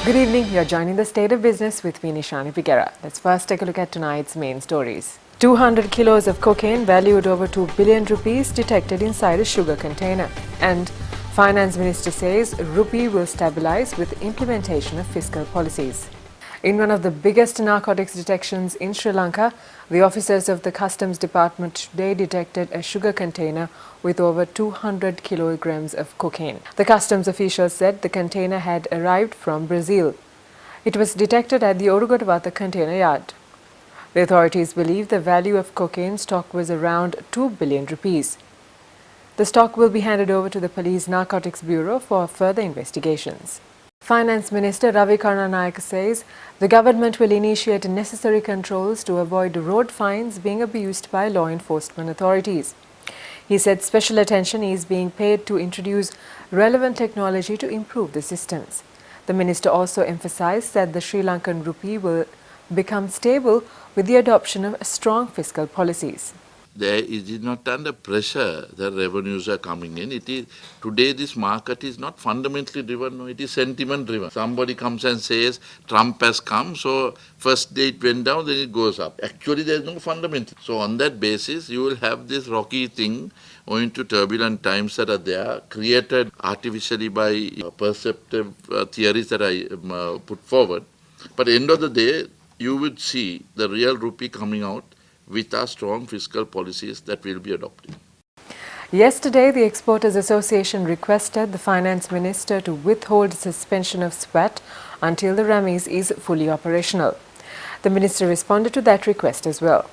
Good evening. You're joining the State of Business with me, Nishani Figuera. Let's first take a look at tonight's main stories. 200 kilos of cocaine valued over 2 billion rupees detected inside a sugar container. And Finance Minister says rupee will stabilize with implementation of fiscal policies. In one of the biggest narcotics detections in Sri Lanka, the officers of the Customs Department today detected a sugar container with over 200 kilograms of cocaine. The customs officials said the container had arrived from Brazil. It was detected at the Orugatawata container yard. The authorities believe the value of cocaine stock was around 2 billion rupees. The stock will be handed over to the Police Narcotics Bureau for further investigations. Finance Minister Ravi Karunanayake says the government will initiate necessary controls to avoid road fines being abused by law enforcement authorities. He said special attention is being paid to introduce relevant technology to improve the systems. The minister also emphasized that the Sri Lankan rupee will become stable with the adoption of strong fiscal policies. It is not under pressure that revenues are coming in. It is today this market is not fundamentally driven, no, it is sentiment driven. Somebody comes and says Trump has come, so first day it went down, then it goes up. Actually there is no fundamental. So on that basis you will have this rocky thing owing to turbulent times that are there, created artificially by perceptive theories that I put forward. But at the end of the day, you would see the real rupee coming out with our strong fiscal policies that will be adopted. Yesterday, the Exporters Association requested the Finance Minister to withhold suspension of SWAT until the RAMES is fully operational. The Minister responded to that request as well.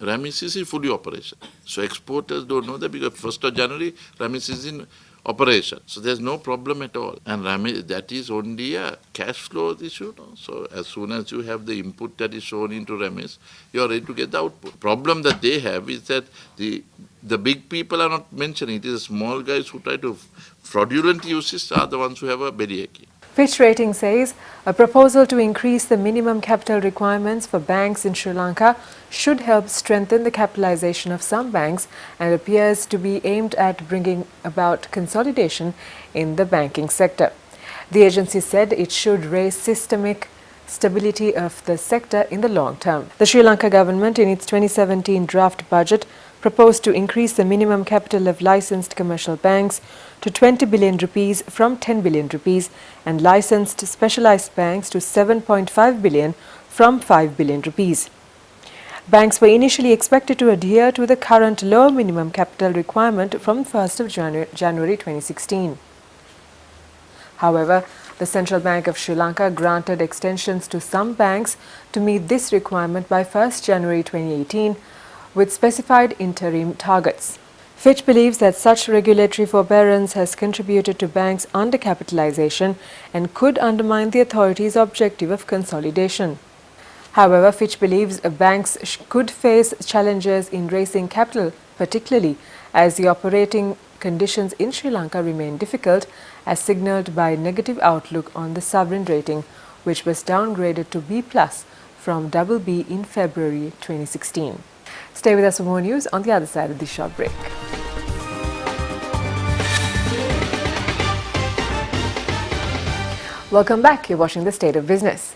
RAMES is fully operational. So exporters don't know that because 1st of January, RAMES is in operation. So there's no problem at all. And RAMES, that is only a cash flow issue. No? So as soon as you have the input that is shown into RAMES, you're ready to get the output. Problem that they have is that the big people are not mentioning. It is the small guys who try to fraudulent uses are the ones who have a bellyache. Fitch Ratings says a proposal to increase the minimum capital requirements for banks in Sri Lanka should help strengthen the capitalization of some banks and appears to be aimed at bringing about consolidation in the banking sector. The agency said it should raise systemic stability of the sector in the long term. The Sri Lanka government in its 2017 draft budget proposed to increase the minimum capital of licensed commercial banks to 20 billion rupees from 10 billion rupees and licensed specialized banks to 7.5 billion from 5 billion rupees. Banks were initially expected to adhere to the current low minimum capital requirement from 1st of January 2016. However, the Central Bank of Sri Lanka granted extensions to some banks to meet this requirement by 1st January 2018 with specified interim targets. Fitch believes that such regulatory forbearance has contributed to banks' undercapitalization and could undermine the authority's objective of consolidation. However, Fitch believes banks could face challenges in raising capital, particularly as the operating conditions in Sri Lanka remain difficult, as signalled by negative outlook on the sovereign rating, which was downgraded to B+ from BB in February 2016. Stay with us for more news on the other side of this short break. Welcome back. You're watching the State of Business.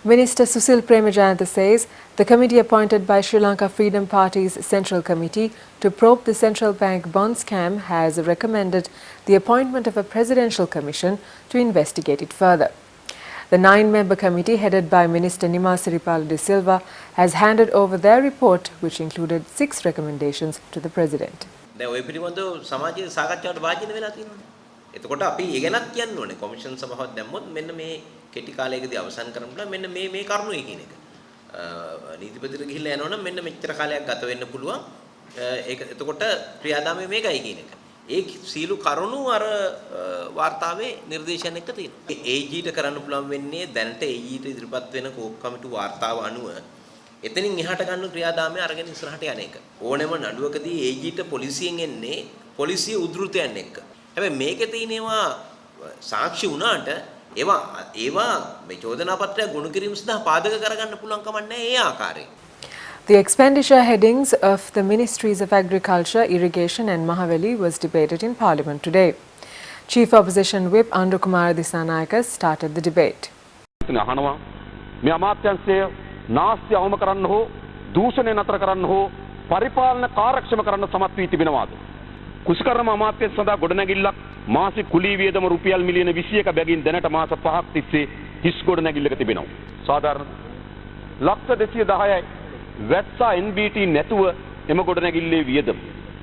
Minister Susil Premajayantha says the committee appointed by Sri Lanka Freedom Party's Central Committee to probe the central bank bond scam has recommended the appointment of a presidential commission to investigate it further. The 9-member committee, headed by Minister Nimal Siripala de Silva, has handed over their report, which included 6 recommendations to the President. එතකොට අපි ඒ ගැනත් කියන්න ඕනේ commission සභාවක් දැම්මොත් මෙන්න මේ කෙටි කාලයකදී අවසන් කරන්න පුළුවන් මෙන්න මේ කරුණුයි කියන එක. නීතිපතිට ගිහිල්ලා යනවනම් මෙන්න මෙච්චර කාලයක් ගත වෙන්න පුළුවන්. ඒක එතකොට ක්‍රියාදාමය මේකයි කියන එක. ඒ සීලු කරුණු අර වාර්තාවේ නිර්දේශන එක තියෙනවා. AG-ට කරන්න පුළුවන් වෙන්නේ දැනට AG-ට ඉදිරිපත් වෙන කෝක් කමිටු වාර්තාව අනුව එතනින් එහාට ගන්න ක්‍රියාදාමය අරගෙන ඉස්සරහට යන එක. ඕනෑම නඩුවකදී AG-ට පොලිසියෙන් එන්නේ පොලිසිය උද්ෘතයන් එක්ක. හැබැයි මේකේ තියෙනවා සාක්ෂි වුණාට ඒවා මේ චෝදනා පත්‍රය ගුණ කිරීම සඳහා පාදක කරගන්න පුළුවන් කමක් නැහැ ඒ ආකාරයෙන්. The expenditure headings of the Ministries of Agriculture, Irrigation and Mahaweli was debated in Parliament today. Chief Opposition Whip Andru Kumara Disanayake started the debate. අහනවා මේ අමාත්‍යංශය නාස්ති අවම කරන්න හෝ දූෂණය නතර කරන්න හෝ පරිපාලන කාර්යක්ෂම කරන්න සමත් වී තිබෙනවාද? කුෂිකර්ම අමාත්‍ය සඳහා ගොඩනැගිල්ලක් මාසික කුලී වියදම රුපියල් මිලියන 21 බැගින් දැනට මාස 5ක් තිස්සේ හිස් ගොඩනැගිල්ලක තිබෙනවා. සාධාරණ ලක්ෂ 210යි වැත්සා NBT නැතුව එම ගොඩනැගිල්ලේ වියදම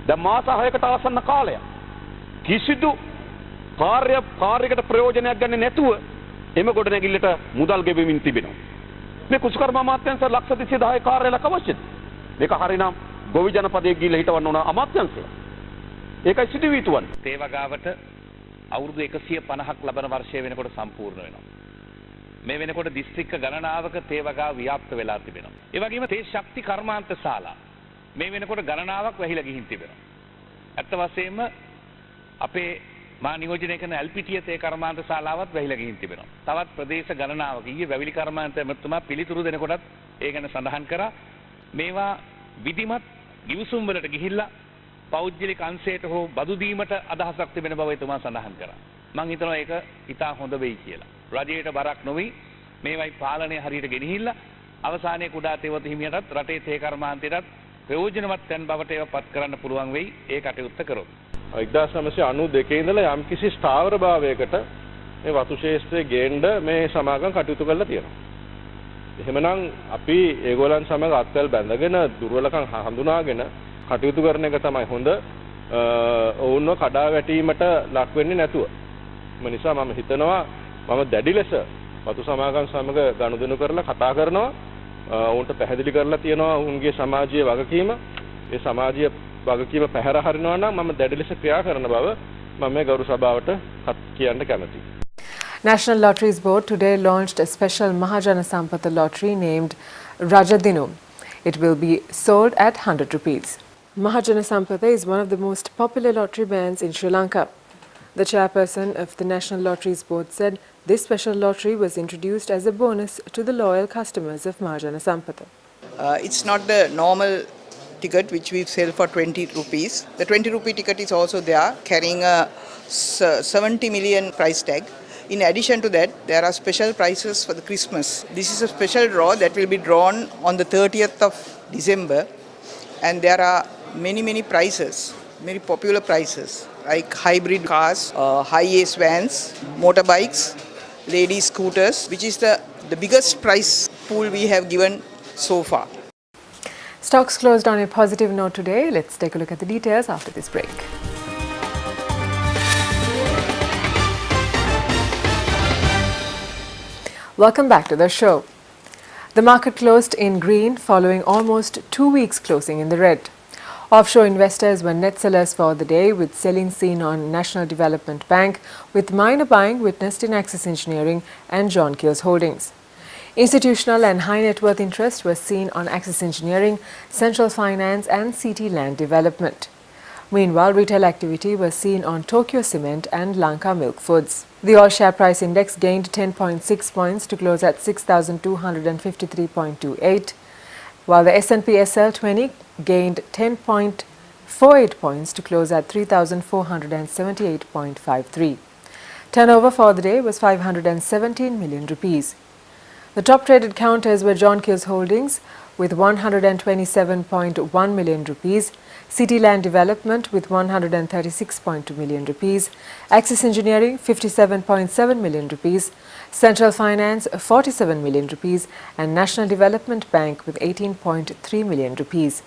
දැන් මාස 6කට ආසන්න කාලයක් කිසිදු කාර්යයකට ප්‍රයෝජනයක් ගන්න නැතුව එම ගොඩනැගිල්ලට මුදල් ගෙවමින් තිබෙනවා. මේ කුෂිකර්ම අමාත්‍යාංශ ලක්ෂ 210 කාර්යාලයක් අවශ්‍යද? මේක හරිනම් ගොවි ජනපදයේ ගිහිල්ලා හිටවන්න ඕන අමාත්‍යාංශය. ඒකයි සිදු වී තුවන්නේ. තේ වගාවට අවුරුදු 150ක් ලබන වර්ෂය වෙනකොට සම්පූර්ණ වෙනවා. මේ වෙනකොට දිස්ත්‍රික්ක ගණනාවක තේ වගාව ව්‍යාප්ත වෙලා තිබෙනවා. ඒ වගේම තේ ශක්ති කර්මාන්ත ශාලා මේ වෙනකොට ගණනාවක් වැහිලා ගිහින් තිබෙනවා. ඇත්ත වශයෙන්ම අපේ මා නියෝජනය කරන එල්පීටීය තේ කර්මාන්ත ශාලාවත් වැහිලා ගිහින් තිබෙනවා. තවත් ප්‍රදේශ ගණනාවක ඊයේ වැවිලි කර්මාන්ත ඇමතුමා පිළිතුරු දෙනකොටත් ඒ ගැන සඳහන් කරා. මේවා විධිමත් ගිවිසුම් වලට ගිහිල්ලා පෞද්ගලික අංශයට හෝ බදු දීමට අදහසක් තිබෙන බව එතුමා සඳහන් කරා. මම හිතනවා ඒක ඉතා හොඳ වෙයි කියලා. රජයට බරක් නොවි මේවයි පාලනය හරියට ගෙනහිල්ලා අවසානයේ කුඩා තේවත හිමියටත් රටේ තේ කර්මාන්තයටත් ප්‍රයෝජනවත් තැන් බවට ඒවා පත් කරන්න පුළුවන් වෙයි ඒ කටයුත්ත කරොත්. 1992 ඉඳලා යම්කිසි ස්ථාවර භාවයකට මේ වතු ශේෂ්ත්‍රයේ ගේන්න මේ සමාගම් කටයුතු කරලා තියෙනවා. එහෙමනම් අපි ඒගොල්ලන් සමග අත්වැල් බැඳගෙන දුර්වලකම් හඳුනාගෙන කටයුතු කරන එක තමයි හොඳ. ඔවුන්ව කඩා වැටීමට ලක් වෙන්නේ නැතුව. ඒ නිසා මම හිතනවා මම දැඩි ලෙස වතු සමාගම් සමග ගනුදෙනු කරලා කතා කරනවා. ඔවුන්ට පැහැදිලි කරලා තියෙනවා ඔවුන්ගේ සමාජීය වගකීම. ඒ සමාජීය වගකීම පැහැර හරිනවා නම් මම දැඩි ලෙස ක්‍රියා කරන බව මම මේ ගෞරව සභාවට කියන්න කැමතියි. National Lotteries Board today launched a special Mahajana Sampatha lottery named Rajadinu. It will be sold at 100 rupees. Mahajana Sampatha is one of the most popular lottery brands in Sri Lanka. The chairperson of the National Lotteries Board said this special lottery was introduced as a bonus to the loyal customers of Mahajana Sampatha. It's not the normal ticket which we sell for 20 rupees. The 20 rupee ticket is also there carrying a 70 million price tag. In addition to that, there are special prizes for the Christmas. This is a special draw that will be drawn on the 30th of December, and there are many prizes, very popular prizes like hybrid cars, high-ace vans, motorbikes, lady scooters, which is the biggest prize pool we have given so far. Stocks closed on a positive note today. Let's take a look at the details after this break. Welcome back to the show. The market closed in green following almost 2 weeks closing in the red. Offshore investors were net sellers for the day, with selling seen on National Development Bank, with minor buying witnessed in Axis Engineering and John Keells Holdings. Institutional and high net worth interest was seen on Axis Engineering, Central Finance and CT Land Development. Meanwhile, retail activity was seen on Tokyo Cement and Lanka Milk Foods. The all share price index gained 10.6 points to close at 6,253.28, while the S&P SL 20 gained 10.48 points to close at 3,478.53. Turnover for the day was 517 million rupees. The top traded counters were John Keells Holdings with 127.1 million rupees, CT Land Development with 136.2 million rupees, Axis Engineering 57.7 million rupees, Central Finance 47 million rupees and National Development Bank with 18.3 million rupees.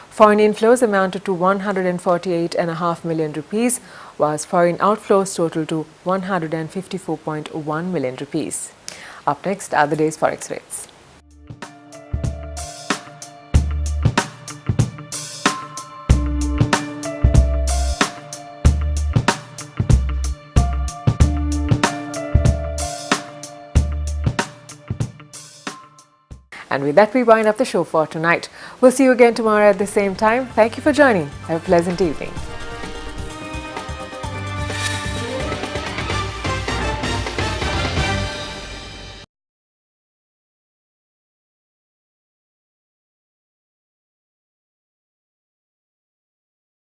Foreign inflows amounted to 148.5 million rupees, whilst foreign outflows totaled to 154.1 million rupees. Up next are the day's forex rates. And with that, we wind up the show for tonight. We'll see you again tomorrow at the same time. Thank you for joining. Have a pleasant evening.